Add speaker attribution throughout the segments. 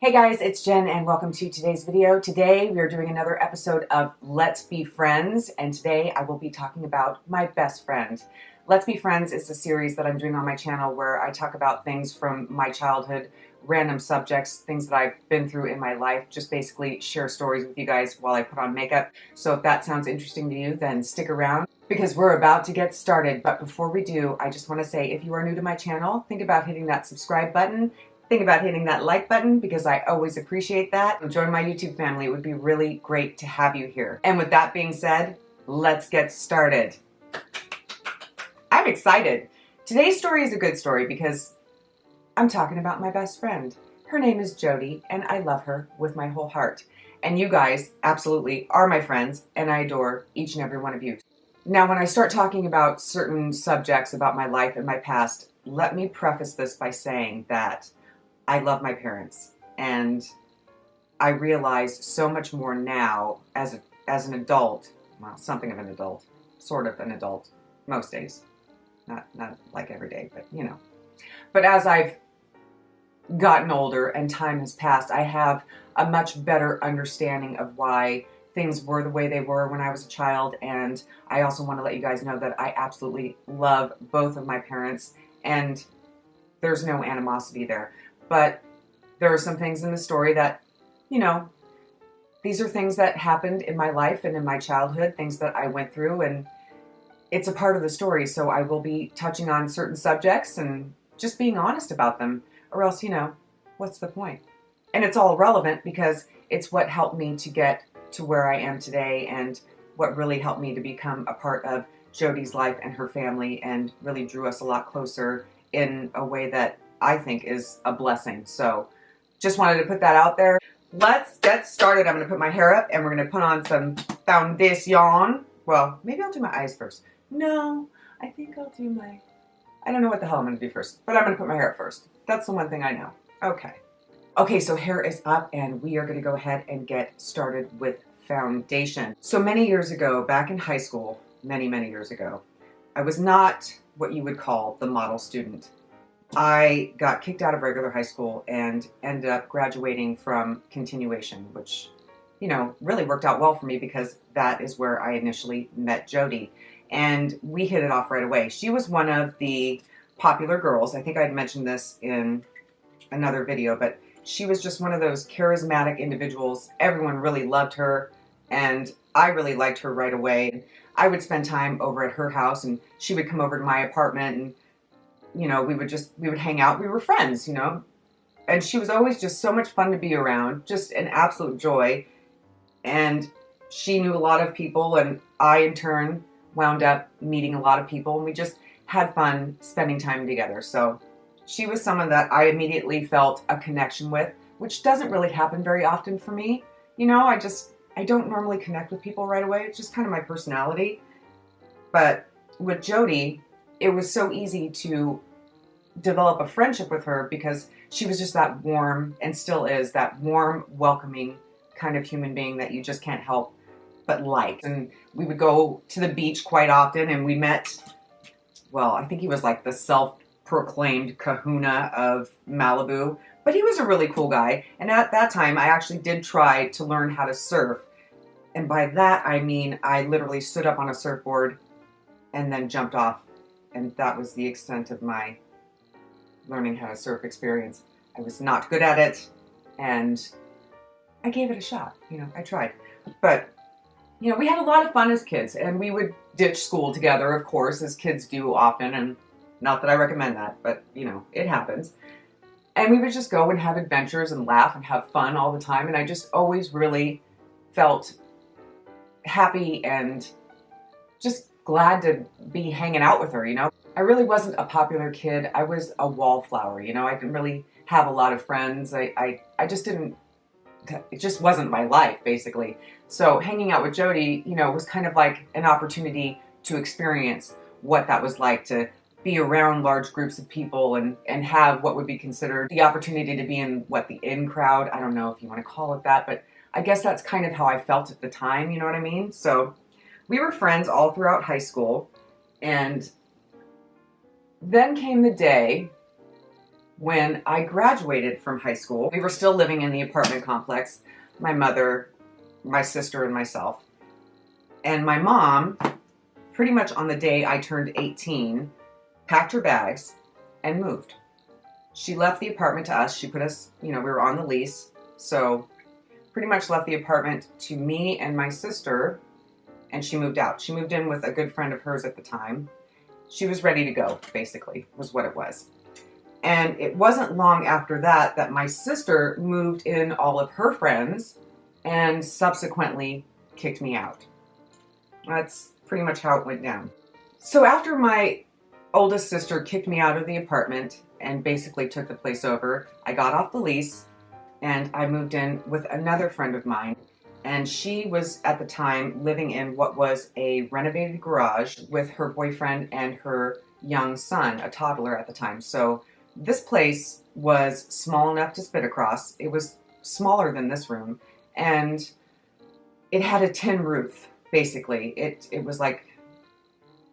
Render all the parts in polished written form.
Speaker 1: Hey guys, it's Jen and welcome to today's video. Today we are doing another episode of Let's Be Friends, and today I will be talking about my best friend. Let's Be Friends is a series that I'm doing on my channel where I talk about things from my childhood, random subjects, things that I've been through in my life, just basically share stories with you guys while I put on makeup. So if that sounds interesting to you, then stick around because we're about to get started. But before we do, I just want to say if you are new to my channel, think about hitting that subscribe button. Think about hitting that like button because I always appreciate that. Join my YouTube family. It would be really great to have you here. And with that being said, let's get started. I'm excited. Today's story is a good story because I'm talking about my best friend. Her name is Jody and I love her with my whole heart. And you guys absolutely are my friends and I adore each and every one of you. Now, when I start talking about certain subjects about my life and my past, let me preface this by saying that I love my parents, and I realize so much more now as an adult, well, something of an adult, sort of an adult, most days, not like every day, but you know. But as I've gotten older and time has passed, I have a much better understanding of why things were the way they were when I was a child, and I also want to let you guys know that I absolutely love both of my parents, and there's no animosity there. But there are some things in the story that, you know, these are things that happened in my life and in my childhood, things that I went through, and it's a part of the story. So I will be touching on certain subjects and just being honest about them, or else, you know, what's the point? And it's all relevant because it's what helped me to get to where I am today and what really helped me to become a part of Jody's life and her family and really drew us a lot closer in a way that I think is a blessing. So just wanted to put that out there. Let's get started. I'm going to put my hair up and we're going to put on some foundation. Well, maybe I'll do my eyes first. No, I think I'll do I don't know what the hell I'm going to do first, but I'm going to put my hair up first. That's the one thing I know. Okay, so hair is up and we are going to go ahead and get started with foundation. So many years ago, back in high school, many years ago, I was not what you would call the model student. I got kicked out of regular high school and ended up graduating from continuation, which, you know, really worked out well for me because that is where I initially met Jody. And we hit it off right away. She was one of the popular girls. I think I'd mentioned this in another video, but she was just one of those charismatic individuals. Everyone really loved her, and I really liked her right away. I would spend time over at her house, and she would come over to my apartment, and you know, we would hang out. We were friends, you know, and she was always just so much fun to be around, just an absolute joy. And she knew a lot of people, and I in turn wound up meeting a lot of people, and we just had fun spending time together. So she was someone that I immediately felt a connection with, which doesn't really happen very often for me. You know, I don't normally connect with people right away. It's just kind of my personality. But with Jody, it was so easy to develop a friendship with her because she was just that warm, and still is, that warm, welcoming kind of human being that you just can't help but like. And we would go to the beach quite often, and we met, well, I think he was like the self-proclaimed kahuna of Malibu, but he was a really cool guy. And at that time, I actually did try to learn how to surf. And by that, I mean, I literally stood up on a surfboard and then jumped off. And that was the extent of my learning how to surf experience. I was not good at it, and I gave it a shot. You know, I tried. But, you know, we had a lot of fun as kids, and we would ditch school together, of course, as kids do often, and not that I recommend that, but, you know, it happens. And we would just go and have adventures and laugh and have fun all the time, and I just always really felt happy and just glad to be hanging out with her, you know. I really wasn't a popular kid. I was a wallflower, you know. I didn't really have a lot of friends. I just didn't, it just wasn't my life, basically. So hanging out with Jody, you know, was kind of like an opportunity to experience what that was like to be around large groups of people and have what would be considered the opportunity to be in, what, the in crowd. I don't know if you want to call it that, but I guess that's kind of how I felt at the time, you know what I mean? So we were friends all throughout high school, and then came the day when I graduated from high school. We were still living in the apartment complex, my mother, my sister, and myself. And my mom, pretty much on the day I turned 18, packed her bags and moved. She left the apartment to us. She put us, we were on the lease. So pretty much left the apartment to me and my sister, and she moved out. She moved in with a good friend of hers at the time. She was ready to go, basically, was what it was. And it wasn't long after that that my sister moved in all of her friends and subsequently kicked me out. That's pretty much how it went down. So after my oldest sister kicked me out of the apartment and basically took the place over, I got off the lease and I moved in with another friend of mine. And she was at the time living in what was a renovated garage with her boyfriend and her young son, a toddler at the time. So this place was small enough to spit across. It was smaller than this room, and it had a tin roof, basically. It was like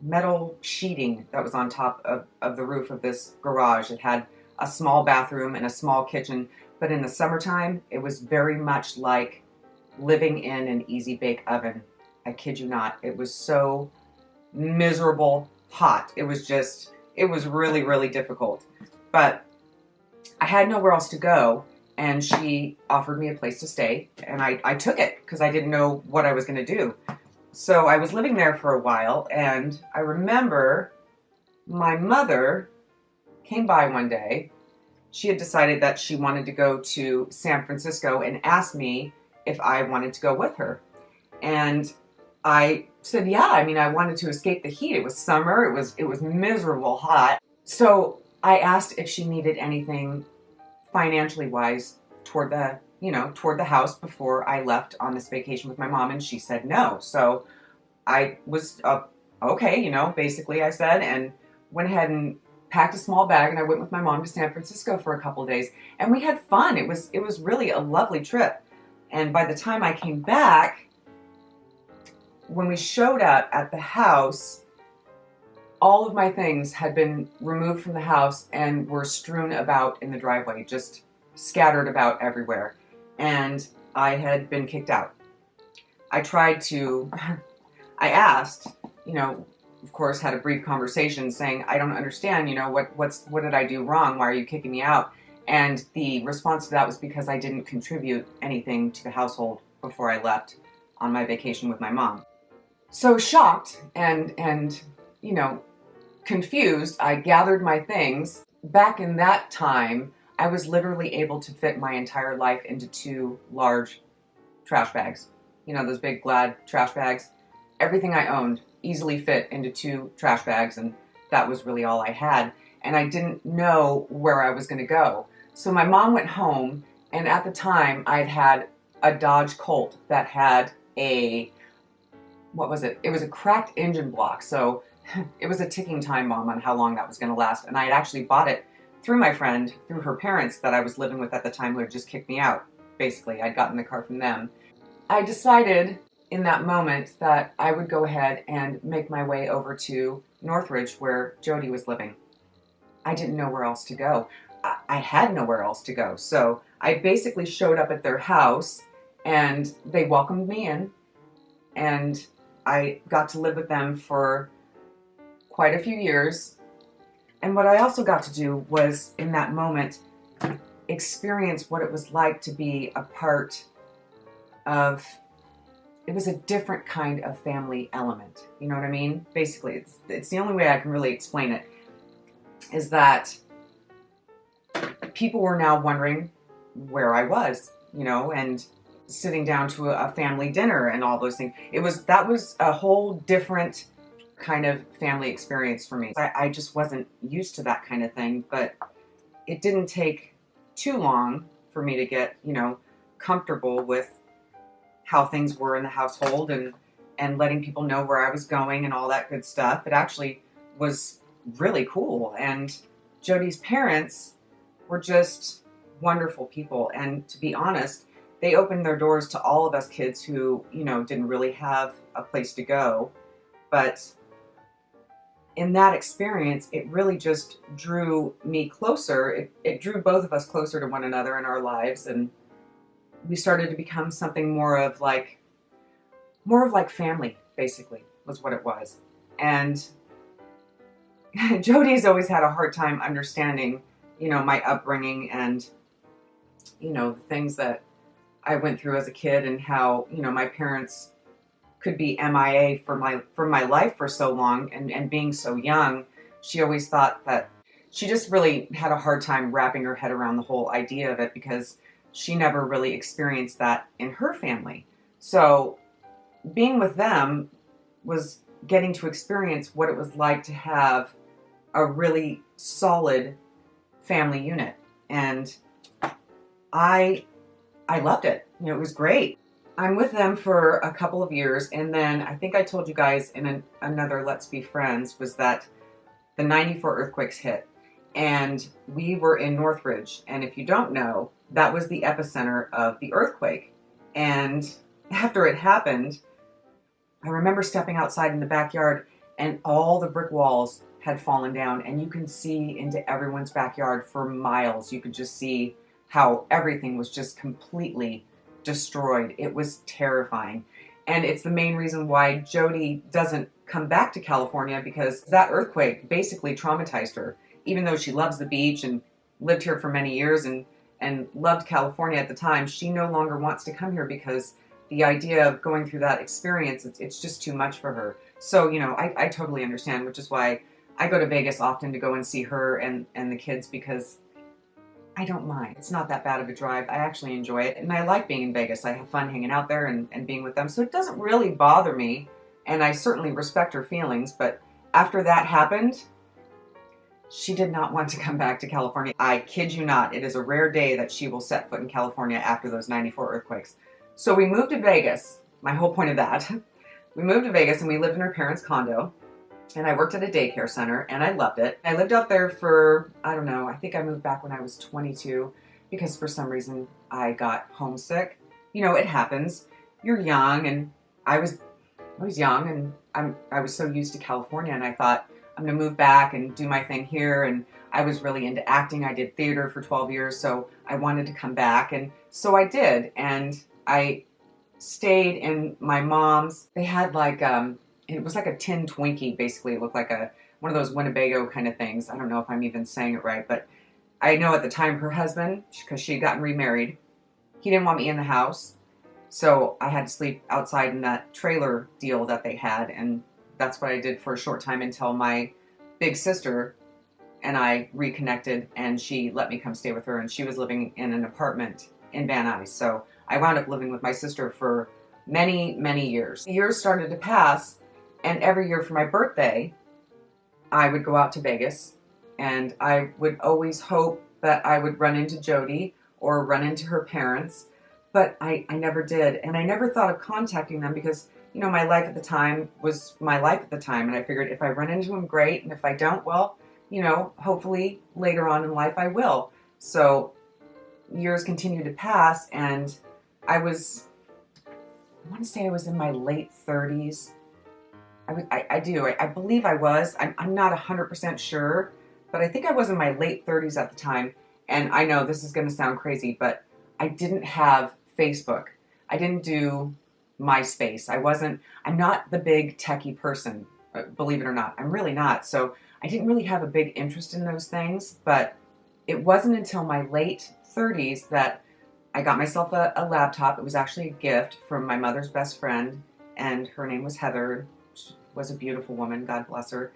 Speaker 1: metal sheeting that was on top of the roof of this garage. It had a small bathroom and a small kitchen, but in the summertime, it was very much like living in an easy bake oven. I kid you not. It was so miserable hot. It was really, really difficult. But I had nowhere else to go, and she offered me a place to stay, and I took it because I didn't know what I was going to do. So I was living there for a while, and I remember my mother came by one day. She had decided that she wanted to go to San Francisco and asked me if I wanted to go with her. And I said, yeah, I wanted to escape the heat. It was summer. It was miserable hot. So I asked if she needed anything financially wise toward the house before I left on this vacation with my mom, and she said no. So I was okay, basically I said, and went ahead and packed a small bag, and I went with my mom to San Francisco for a couple of days, and we had fun. It was really a lovely trip. And by the time I came back, when we showed up at the house, all of my things had been removed from the house and were strewn about in the driveway, just scattered about everywhere. And I had been kicked out. I asked, of course, had a brief conversation saying, I don't understand, what did I do wrong? Why are you kicking me out? And the response to that was because I didn't contribute anything to the household before I left on my vacation with my mom. So shocked and confused, I gathered my things. Back in that time, I was literally able to fit my entire life into 2 large trash bags. Those big Glad trash bags. Everything I owned easily fit into 2 trash bags, and that was really all I had. And I didn't know where I was going to go. So my mom went home, and at the time, I'd had a Dodge Colt that had it was a cracked engine block. So it was a ticking time bomb on how long that was going to last. And I had actually bought it through my friend, through her parents that I was living with at the time, who had just kicked me out. Basically, I'd gotten the car from them. I decided in that moment that I would go ahead and make my way over to Northridge, where Jody was living. I didn't know where else to go. I had nowhere else to go. So I basically showed up at their house, and they welcomed me in, and I got to live with them for quite a few years. And what I also got to do was, in that moment, experience what it was like to be a part of, it was a different kind of family element. You know what I mean? Basically, it's the only way I can really explain it, is that people were now wondering where I was, and sitting down to a family dinner and all those things. That was a whole different kind of family experience for me. I just wasn't used to that kind of thing, but it didn't take too long for me to get, comfortable with how things were in the household and letting people know where I was going and all that good stuff. It actually was really cool. And Jody's parents were just wonderful people. And to be honest, they opened their doors to all of us kids who, didn't really have a place to go. But in that experience, it really just drew me closer. It drew both of us closer to one another in our lives, and we started to become something more of like family, basically, was what it was. And Jody's always had a hard time understanding, my upbringing and, the things that I went through as a kid, and how, my parents could be MIA for my life for so long, and being so young. She always thought that she just really had a hard time wrapping her head around the whole idea of it, because she never really experienced that in her family. So being with them was getting to experience what it was like to have a really solid family unit. And I loved it. It was great. I'm with them for a couple of years, and then I think I told you guys in another Let's Be Friends was that the 94 earthquakes hit, and we were in Northridge. And if you don't know, that was the epicenter of the earthquake. And after it happened, I remember stepping outside in the backyard, and all the brick walls had fallen down, and you can see into everyone's backyard for miles. You could just see how everything was just completely destroyed. It was terrifying. And it's the main reason why Jody doesn't come back to California, because that earthquake basically traumatized her. Even though she loves the beach and lived here for many years and loved California at the time, she no longer wants to come here, because the idea of going through that experience, it's just too much for her. So, I totally understand, which is why I go to Vegas often to go and see her and the kids, because I don't mind. It's not that bad of a drive. I actually enjoy it, and I like being in Vegas. I have fun hanging out there and being with them, so it doesn't really bother me, and I certainly respect her feelings. But after that happened, she did not want to come back to California. I kid you not, it is a rare day that she will set foot in California after those 94 earthquakes. So we moved to Vegas. My whole point of that, we moved to Vegas, and we lived in her parents' condo. And I worked at a daycare center, and I loved it. I lived out there for, I don't know, I think I moved back when I was 22, because for some reason I got homesick. It happens. You're young, and I was young, and I was so used to California, and I thought, I'm going to move back and do my thing here. And I was really into acting. I did theater for 12 years, so I wanted to come back. And so I did, and I stayed in my mom's. They had like, it was like a tin Twinkie, basically. It looked like one of those Winnebago kind of things. I don't know if I'm even saying it right, but I know at the time her husband, because she had gotten remarried, he didn't want me in the house. So I had to sleep outside in that trailer deal that they had, and that's what I did for a short time until my big sister and I reconnected, and she let me come stay with her, and she was living in an apartment in Van Nuys. So I wound up living with my sister for many, many years. The years started to pass, and every year for my birthday, I would go out to Vegas, and I would always hope that I would run into Jody or run into her parents, but I never did. And I never thought of contacting them, because, my life at the time was my life at the time, and I figured if I run into them, great, and if I don't, well, hopefully later on in life I will. So years continued to pass, and I want to say I was in my late 30s. I believe I was. I'm not 100% sure, but I think I was in my late 30s at the time. And I know this is going to sound crazy, but I didn't have Facebook. I didn't do MySpace. I'm not the big techie person, believe it or not. I'm really not. So I didn't really have a big interest in those things, but it wasn't until my late 30s that I got myself a laptop. It was actually a gift from my mother's best friend, and her name was Heather. She was a beautiful woman, God bless her.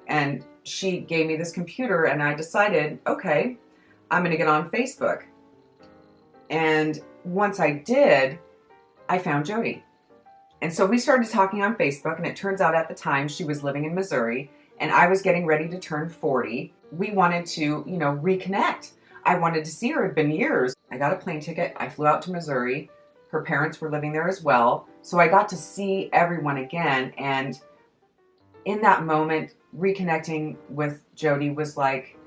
Speaker 1: And she gave me this computer, and I decided, okay, I'm going to get on Facebook. And once I did, I found Jody. And so we started talking on Facebook, and it turns out at the time she was living in Missouri, and I was getting ready to turn 40. We wanted to, reconnect. I wanted to see her. It had been years. I got a plane ticket. I flew out to Missouri. Her parents were living there as well. So I got to see everyone again. And in that moment, reconnecting with Jody was like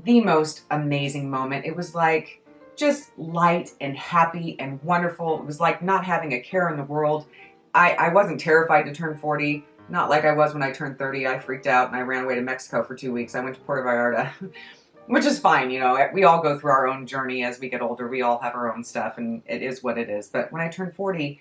Speaker 1: the most amazing moment. It was like just light and happy and wonderful. It was like not having a care in the world. I wasn't terrified to turn 40. Not like I was when I turned 30. I freaked out and I ran away to Mexico for 2 weeks. I went to Puerto Vallarta, which is fine. You know, we all go through our own journey as we get older. We all have our own stuff, and it is what it is. But when I turned 40,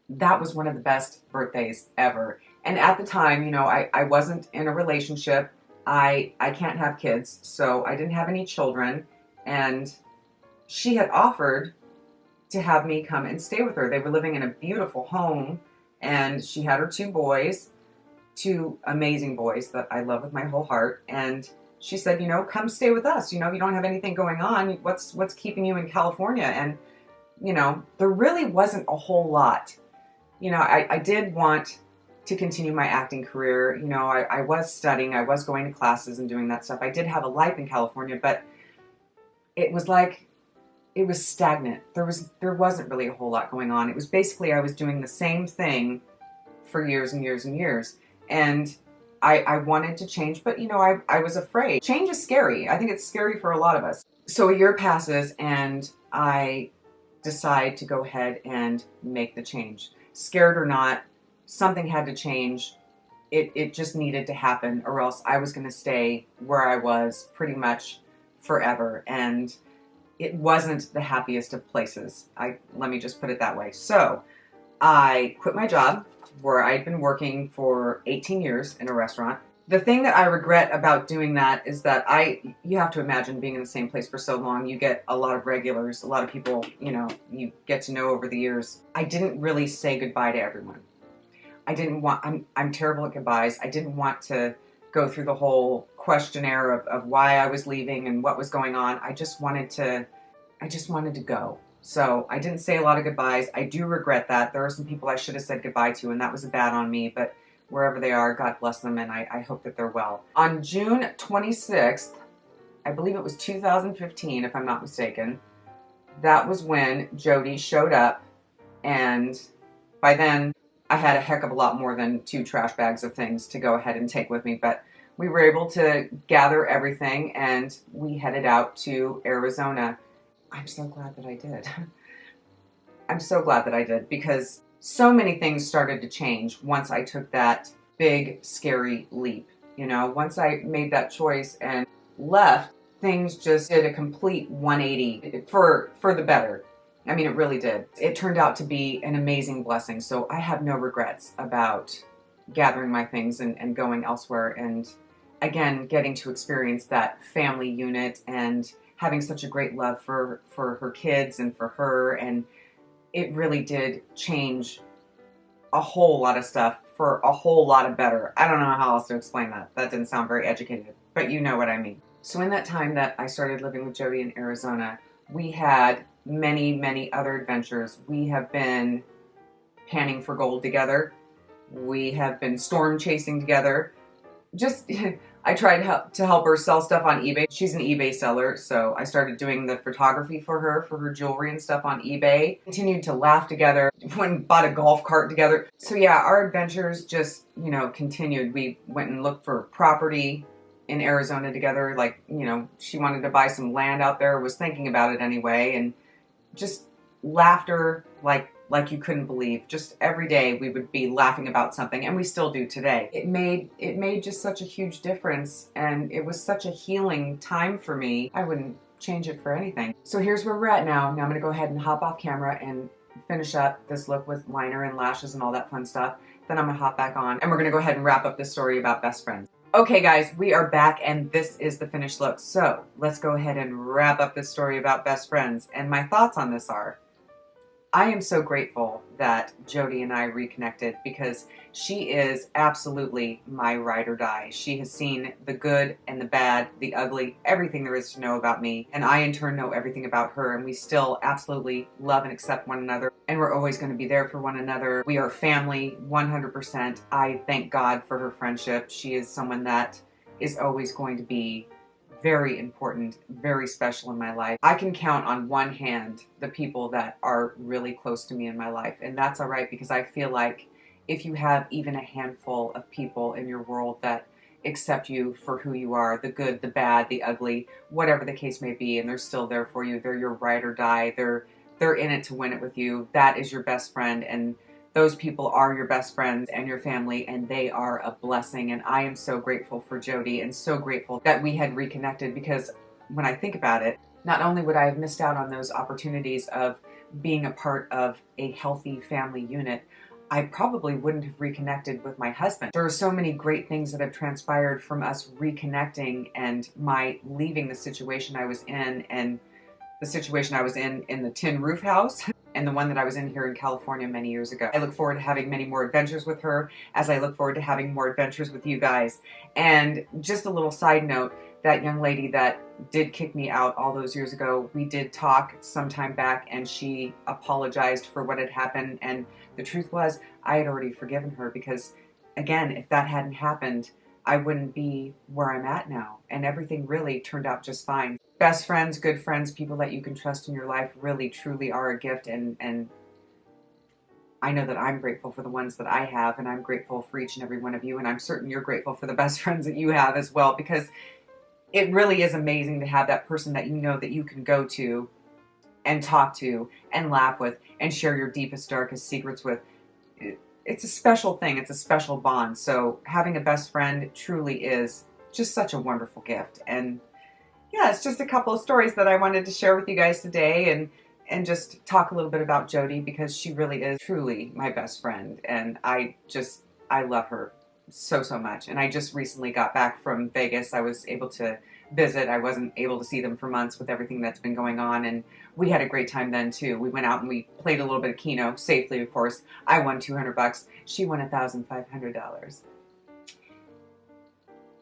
Speaker 1: that was one of the best birthdays ever. And at the time, you know, I wasn't in a relationship. I can't have kids, so I didn't have any children. And she had offered to have me come and stay with her. They were living in a beautiful home, and she had her 2 boys, 2 amazing boys that I love with my whole heart. And she said, you know, come stay with us. You know, you don't have anything going on. What's keeping you in California? And, you know, there really wasn't a whole lot. You know, I did want to continue my acting career. You know, I was studying, I was going to classes and doing that stuff. I did have a life in California, but it was like, it was stagnant. There wasn't really a whole lot going on. It was basically, I was doing the same thing for years and years and years. And I wanted to change, but you know, I was afraid. Change is scary. I think it's scary for a lot of us. So a year passes and I decide to go ahead and make the change. Scared or not, something had to change. It just needed to happen, or else I was going to stay where I was pretty much forever. And it wasn't the happiest of places. Let me just put it that way. So I quit my job where I'd been working for 18 years in a restaurant. The thing that I regret about doing that is that you have to imagine being in the same place for so long, you get a lot of regulars, a lot of people, you know, you get to know over the years. I didn't really say goodbye to everyone. I didn't want, I'm terrible at goodbyes. I didn't want to go through the whole questionnaire of why I was leaving and what was going on. I just wanted to go. So I didn't say a lot of goodbyes. I do regret that. There are some people I should have said goodbye to, and that was bad on me, but wherever they are, God bless them, and I hope that they're well. On June 26th, I believe it was 2015, if I'm not mistaken, that was when Jody showed up, and by then, I had a heck of a lot more than 2 trash bags of things to go ahead and take with me, but we were able to gather everything, and we headed out to Arizona. I'm so glad that I did. I'm so glad that I did, because so many things started to change once I took that big, scary leap. You know, once I made that choice and left, things just did a complete 180 for the better. I mean, it really did. It turned out to be an amazing blessing, so I have no regrets about gathering my things and going elsewhere, and again, getting to experience that family unit and having such a great love for her kids and for her, and it really did change a whole lot of stuff for a whole lot of better. I don't know how else to explain that. That didn't sound very educated, but you know what I mean. So in that time that I started living with Jody in Arizona, we had many, many other adventures. We have been panning for gold together. We have been storm chasing together. Just, I tried to help her sell stuff on eBay. She's an eBay seller, so I started doing the photography for her jewelry and stuff on eBay. Continued to laugh together, went and bought a golf cart together. So yeah, our adventures just, you know, continued. We went and looked for property in Arizona together. Like, you know, she wanted to buy some land out there, was thinking about it anyway, and just laughter like you couldn't believe. Just every day we would be laughing about something, and we still do today. It made just such a huge difference, and it was such a healing time for me. I wouldn't change it for anything. So here's where we're at now. Now I'm gonna go ahead and hop off camera and finish up this look with liner and lashes and all that fun stuff. Then I'm gonna hop back on, and we're gonna go ahead and wrap up this story about best friends. Okay guys, we are back, and this is the finished look. So let's go ahead and wrap up this story about best friends. And my thoughts on this are, I am so grateful that Jody and I reconnected, because she is absolutely my ride or die. She has seen the good and the bad, the ugly, everything there is to know about me. And I in turn know everything about her, and we still absolutely love and accept one another. And we're always going to be there for one another. We are family 100%. I thank God for her friendship. She is someone that is always going to be very important, very special in my life. I can count on one hand the people that are really close to me in my life, and that's all right, because I feel like if you have even a handful of people in your world that accept you for who you are, the good, the bad, the ugly, whatever the case may be, and they're still there for you, they're your ride or die, they're in it to win it with you, that is your best friend. And those people are your best friends and your family, and they are a blessing. And I am so grateful for Jody and so grateful that we had reconnected, because when I think about it, not only would I have missed out on those opportunities of being a part of a healthy family unit, I probably wouldn't have reconnected with my husband. There are so many great things that have transpired from us reconnecting and my leaving the situation I was in, and the situation I was in the tin roof house and the one that I was in here in California many years ago. I look forward to having many more adventures with her, as I look forward to having more adventures with you guys. And just a little side note, that young lady that did kick me out all those years ago, we did talk some time back, and she apologized for what had happened. And the truth was, I had already forgiven her, because again, if that hadn't happened, I wouldn't be where I'm at now. And everything really turned out just fine. Best friends, good friends, people that you can trust in your life really, truly are a gift. And I know that I'm grateful for the ones that I have, and I'm grateful for each and every one of you. And I'm certain you're grateful for the best friends that you have as well, because it really is amazing to have that person that you know that you can go to and talk to and laugh with and share your deepest, darkest secrets with. It's a special thing. It's a special bond. So having a best friend truly is just such a wonderful gift. And yeah, it's just a couple of stories that I wanted to share with you guys today, and just talk a little bit about Jody, because she really is truly my best friend. And I love her so much. And I just recently got back from Vegas. I was able to visit. I wasn't able to see them for months with everything that's been going on, and we had a great time then too. We went out and we played a little bit of Keno, safely of course. I won $200. She won $1,500.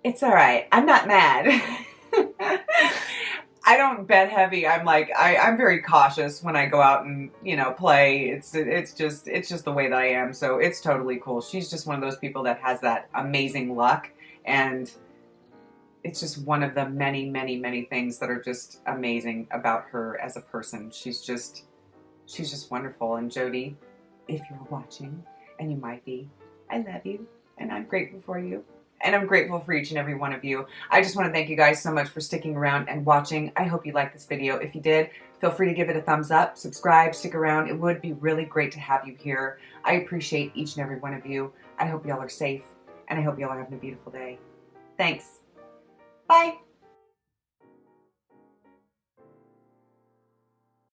Speaker 1: It's all right. I'm not mad. I don't bet heavy. I'm very cautious when I go out and, play. It's just the way that I am. So it's totally cool. She's just one of those people that has that amazing luck, and it's just one of the many things that are just amazing about her as a person. She's just wonderful. And Jody, if you're watching, and you might be, I love you, and I'm grateful for you. And I'm grateful for each and every one of you. I just want to thank you guys so much for sticking around and watching. I hope you liked this video. If you did, feel free to give it a thumbs up, subscribe, stick around. It would be really great to have you here. I appreciate each and every one of you. I hope y'all are safe, and I hope y'all are having a beautiful day. Thanks. Bye.